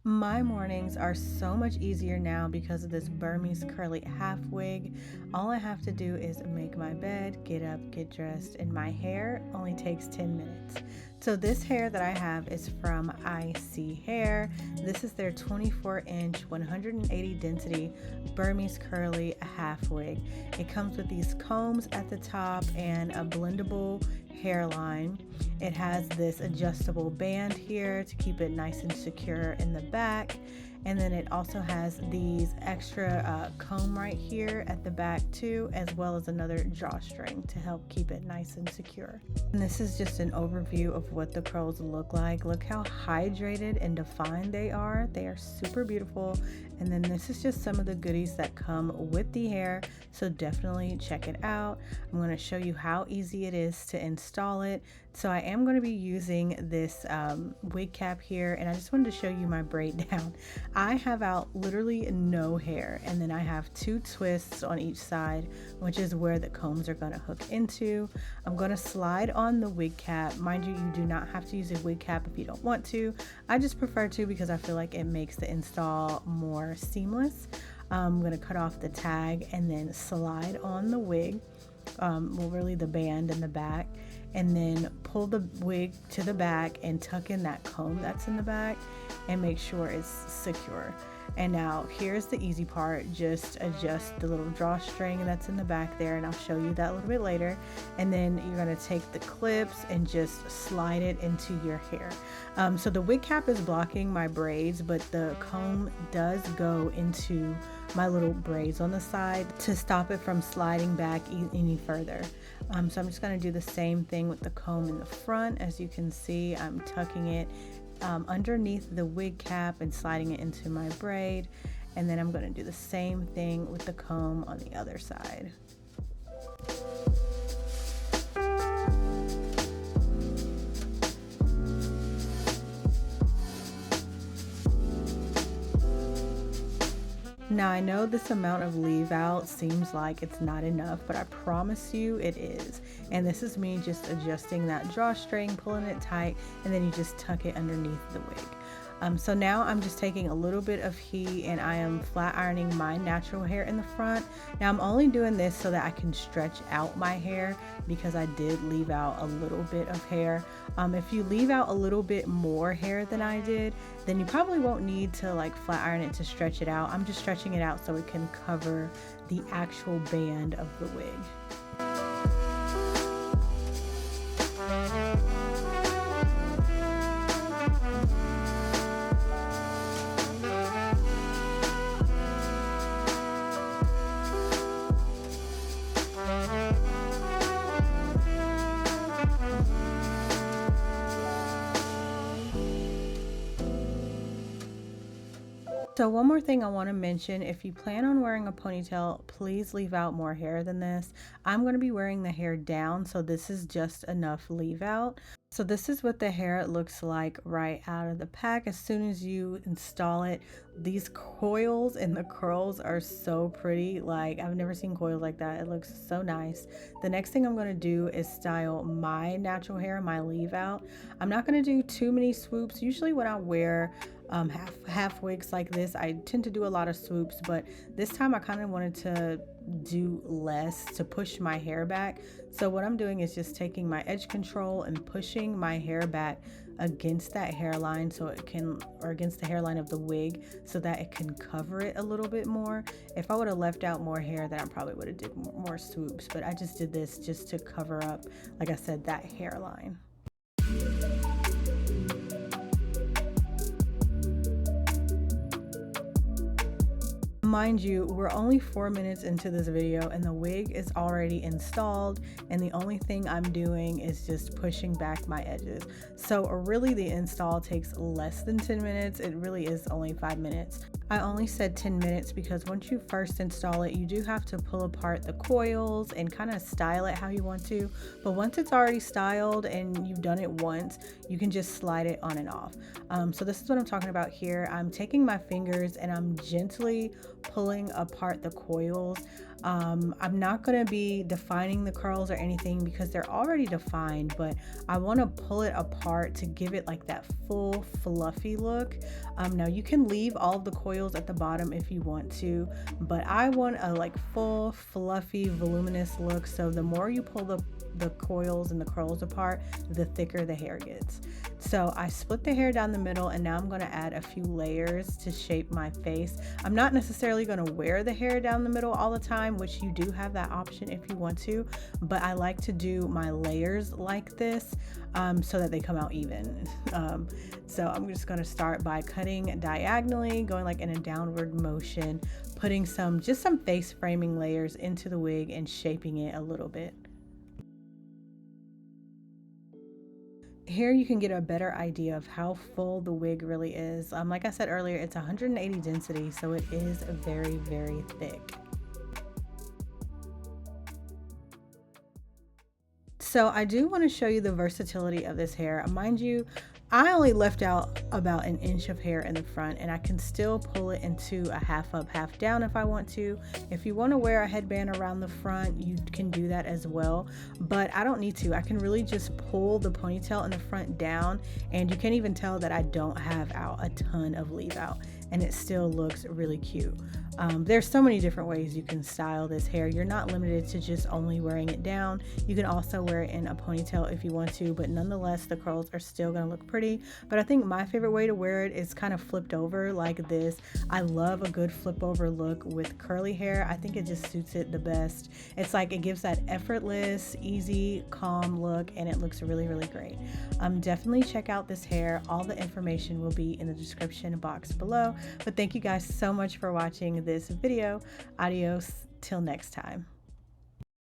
My mornings are so much easier now because of this Burmese curly half wig. All I have to do is make my bed, get up, get dressed, and my hair only takes 10 minutes. So this hair that I have is from ISEE Hair. This is their 24-inch, 180 density Burmese curly half wig. It comes with these combs at the top and a blendable hairline. It has this adjustable band here to keep it nice and secure in the back, and then it also has these extra comb right here at the back too, as well as another drawstring to help keep it nice and secure. And this is just an overview of what the curls look like. Look how hydrated and defined they are. They are super beautiful. And then this is just some of the goodies that come with the hair, so definitely check it out. I'm going to show you how easy it is to install it. So I am going to be using this wig cap here, and I just wanted to show you my braid down. I have out literally no hair, and then I have two twists on each side, which is where the combs are going to hook into. I'm going to slide on the wig cap. Mind you, you do not have to use a wig cap if you don't want to. I just prefer to because I feel like it makes the install more seamless. I'm going to cut off the tag and then slide on the wig, well, really the band in the back, and then pull the wig to the back and tuck in that comb that's in the back and make sure it's secure. And now here's the easy part. Just adjust the little drawstring that's in the back there, and I'll show you that a little bit later. And then you're going to take the clips and just slide it into your hair. So the wig cap is blocking my braids, but the comb does go into my little braids on the side to stop it from sliding back any further. So I'm just going to do the same thing with the comb in the front. As you can see, I'm tucking it underneath the wig cap and sliding it into my braid, and then I'm going to do the same thing with the comb on the other side. Now I know this amount of leave out seems like it's not enough, but I promise you it is. And this is me just adjusting that drawstring, pulling it tight, and then you just tuck it underneath the wig. So now I'm just taking a little bit of heat and I am flat ironing my natural hair in the front. Now I'm only doing this so that I can stretch out my hair because I did leave out a little bit of hair. If you leave out a little bit more hair than I did, then you probably won't need to like flat iron it to stretch it out. I'm just stretching it out so it can cover the actual band of the wig. So one more thing I want to mention, if you plan on wearing a ponytail, please leave out more hair than this. I'm going to be wearing the hair down, so this is just enough leave out. So this is what the hair looks like right out of the pack as soon as you install it. These coils and the curls are so pretty. Like, I've never seen coils like that. It looks so nice. The next thing I'm going to do is style my natural hair, my leave out. I'm not going to do too many swoops. Usually when I wear half wigs like this, I tend to do a lot of swoops, but this time I kind of wanted to do less to push my hair back. So what I'm doing is just taking my edge control and pushing my hair back against that hairline so it can, or against the hairline of the wig, so that it can cover it a little bit more. If I would have left out more hair, then I probably would have did more swoops, but I just did this just to cover up, like I said, that hairline. Mind you, we're only 4 minutes into this video and the wig is already installed, and the only thing I'm doing is just pushing back my edges. So really the install takes less than 10 minutes. It really is only 5 minutes. I only said 10 minutes because once you first install it, you do have to pull apart the coils and kind of style it how you want to. But once it's already styled and you've done it once, you can just slide it on and off. So this is what I'm talking about here. I'm taking my fingers and I'm gently pulling apart the coils. I'm not going to be defining the curls or anything because they're already defined, but I want to pull it apart to give it like that full fluffy look. Now you can leave all of the coils at the bottom if you want to, but I want a like full fluffy voluminous look, so the more you pull the coils and the curls apart, the thicker the hair gets. So I split the hair down the middle, and now I'm going to add a few layers to shape my face. I'm not necessarily going to wear the hair down the middle all the time, which you do have that option if you want to, but I like to do my layers like this so that they come out even. So I'm just going to start by cutting diagonally, going like in a downward motion, putting just some face framing layers into the wig and shaping it a little bit. Here you can get a better idea of how full the wig really is. Like I said earlier, it's 180 density, so it is very, very thick. So I do want to show you the versatility of this hair. Mind you, I only left out about an inch of hair in the front, and I can still pull it into a half up, half down if I want to. If you want to wear a headband around the front, you can do that as well, but I don't need to. I can really just pull the ponytail in the front down, and you can even tell that I don't have out a ton of leave out, and it still looks really cute. There's so many different ways you can style this hair. You're not limited to just only wearing it down. You can also wear it in a ponytail if you want to, but nonetheless the curls are still gonna look pretty. But I think my favorite way to wear it is kind of flipped over like this. I love a good flip over look with curly hair. I think it just suits it the best. It's like it gives that effortless, easy, calm look, and it looks really, really great. Definitely check out this hair. All the information will be in the description box below. But thank you guys so much for watching this video. Adios till next time.